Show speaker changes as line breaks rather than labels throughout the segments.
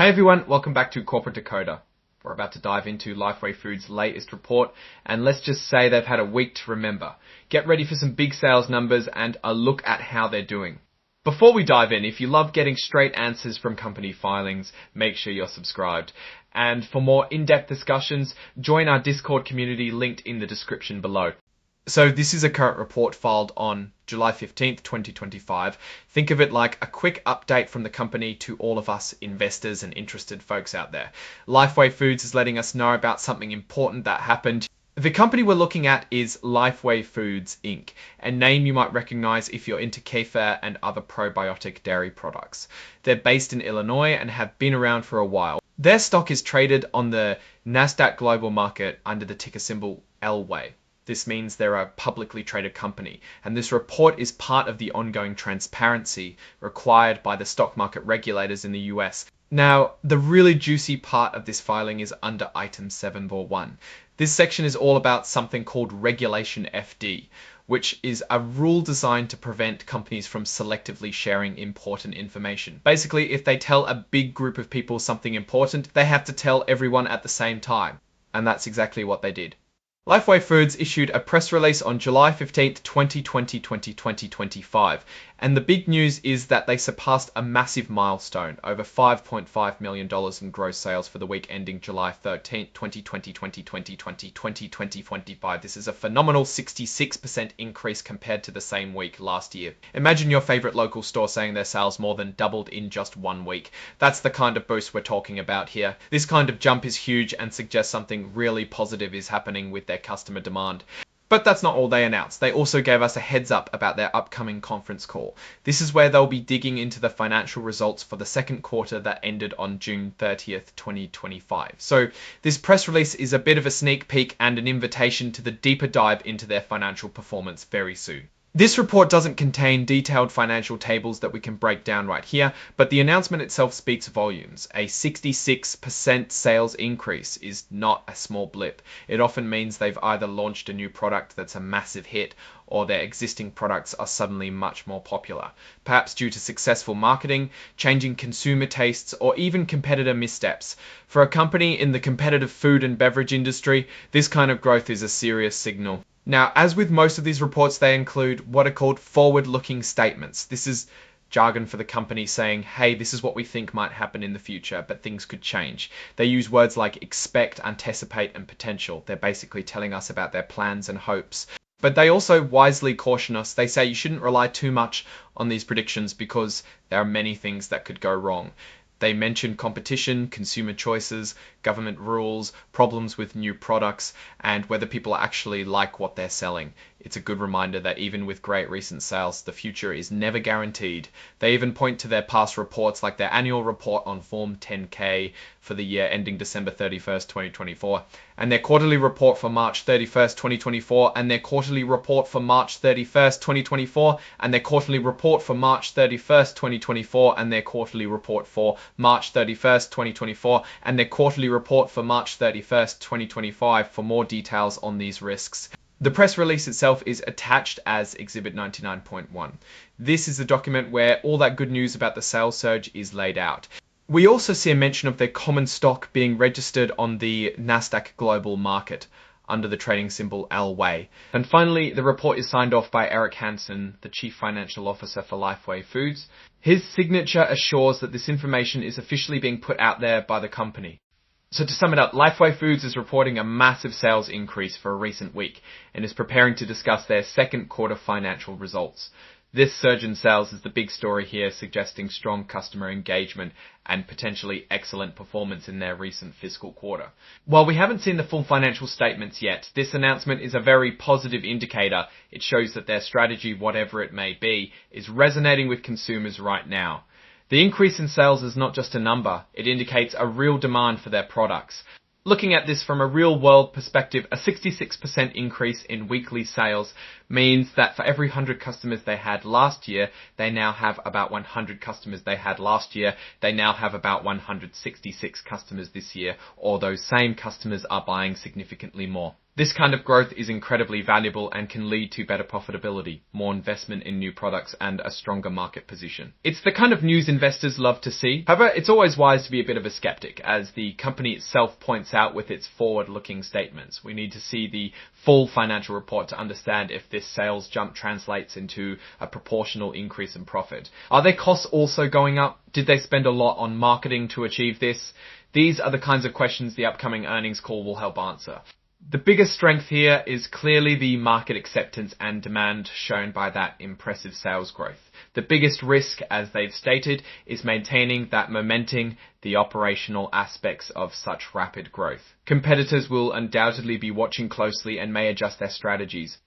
Hey everyone, welcome back to Corporate Decoder. We're about to dive into Lifeway Foods' latest report, and let's just say they've had a week to remember. Get ready for some big sales numbers and a look at how they're doing. Before we dive in, if you love getting straight answers from company filings, make sure you're subscribed. And for more in-depth discussions, join our Discord community linked in the description below. So this is a current report filed on July 15th, 2025. Think of it like a quick update from the company to all of us investors and interested folks out there. Lifeway Foods is letting us know about something important that happened. The company we're looking at is Lifeway Foods Inc., a name you might recognize if you're into kefir and other probiotic dairy products. They're based in Illinois and have been around for a while. Their stock is traded on the Nasdaq Global Market under the ticker symbol LWAY. This means they're a publicly traded company, and this report is part of the ongoing transparency required by the stock market regulators in the US. Now, the really juicy part of this filing is under item 7.1. This section is all about something called Regulation FD, which is a rule designed to prevent companies from selectively sharing important information. Basically, if they tell a big group of people something important, they have to tell everyone at the same time. And that's exactly what they did. Lifeway Foods issued a press release on July 15th, 2025, and the big news is that they surpassed a massive milestone, over $5.5 million in gross sales for the week ending July 13th, 2025. This is a phenomenal 66% increase compared to the same week last year. Imagine your favorite local store saying their sales more than doubled in just 1 week. That's the kind of boost we're talking about here. This kind of jump is huge and suggests something really positive is happening with their customer demand. But that's not all they announced. They also gave us a heads up about their upcoming conference call. This is where they'll be digging into the financial results for the second quarter that ended on June 30th, 2025. So this press release is a bit of a sneak peek and an invitation to the deeper dive into their financial performance very soon. This report doesn't contain detailed financial tables that we can break down right here, but the announcement itself speaks volumes. A 66% sales increase is not a small blip. It often means they've either launched a new product that's a massive hit, or their existing products are suddenly much more popular, perhaps due to successful marketing, changing consumer tastes, or even competitor missteps. For a company in the competitive food and beverage industry, this kind of growth is a serious signal. Now, as with most of these reports, they include what are called forward-looking statements. This is jargon for the company saying, hey, this is what we think might happen in the future, but things could change. They use words like expect, anticipate, and potential. They're basically telling us about their plans and hopes. But they also wisely caution us. They say you shouldn't rely too much on these predictions because there are many things that could go wrong. They mention competition, consumer choices, government rules, problems with new products, and whether people actually like what they're selling. It's a good reminder that even with great recent sales, the future is never guaranteed. They even point to their past reports like their annual report on Form 10K for the year ending December 31st, 2024, and their quarterly report for March 31st, 2024, and their quarterly report for March 31st, 2024, and their quarterly report for March 31st, 2024, and their quarterly report for March 31st, 2024, and their quarterly report for March 31st, 2025 for more details on these risks. The press release itself is attached as Exhibit 99.1. This is the document where all that good news about the sales surge is laid out. We also see a mention of their common stock being registered on the Nasdaq Global Market under the trading symbol LWAY. And finally, the report is signed off by Eric Hansen, the Chief Financial Officer for Lifeway Foods. His signature assures that this information is officially being put out there by the company. So to sum it up, Lifeway Foods is reporting a massive sales increase for a recent week and is preparing to discuss their second quarter financial results. This surge in sales is the big story here, suggesting strong customer engagement and potentially excellent performance in their recent fiscal quarter. While we haven't seen the full financial statements yet, this announcement is a very positive indicator. It shows that their strategy, whatever it may be, is resonating with consumers right now. The increase in sales is not just a number, it indicates a real demand for their products. Looking at this from a real-world perspective, a 66% increase in weekly sales means that for every 100 customers they had last year, they now have about 100 customers they had last year. They now have about 166 customers this year, or those same customers are buying significantly more. This kind of growth is incredibly valuable and can lead to better profitability, more investment in new products, and a stronger market position. It's the kind of news investors love to see. However, it's always wise to be a bit of a skeptic, as the company itself points out with its forward-looking statements. We need to see the full financial report to understand if this sales jump translates into a proportional increase in profit. Are their costs also going up? Did they spend a lot on marketing to achieve this? These are the kinds of questions the upcoming earnings call will help answer. The biggest strength here is clearly the market acceptance and demand shown by that impressive sales growth. The biggest risk, as they've stated, is maintaining that momentum, the operational aspects of such rapid growth. Competitors will undoubtedly be watching closely and may adjust their strategies.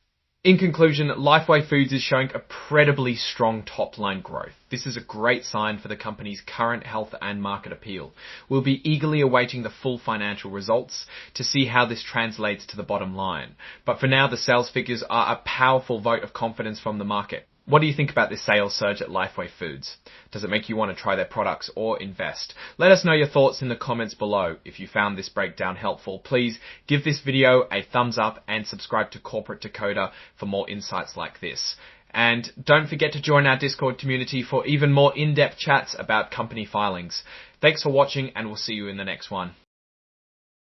In conclusion, Lifeway Foods is showing incredibly strong top-line growth. This is a great sign for the company's current health and market appeal. We'll be eagerly awaiting the full financial results to see how this translates to the bottom line. But for now, the sales figures are a powerful vote of confidence from the market. What do you think about this sales surge at Lifeway Foods? Does it make you want to try their products or invest? Let us know your thoughts in the comments below. If you found this breakdown helpful, please give this video a thumbs up and subscribe to Corporate Decoder for more insights like this. And don't forget to join our Discord community for even more in-depth chats about company filings. Thanks for watching, and we'll see you in the next one.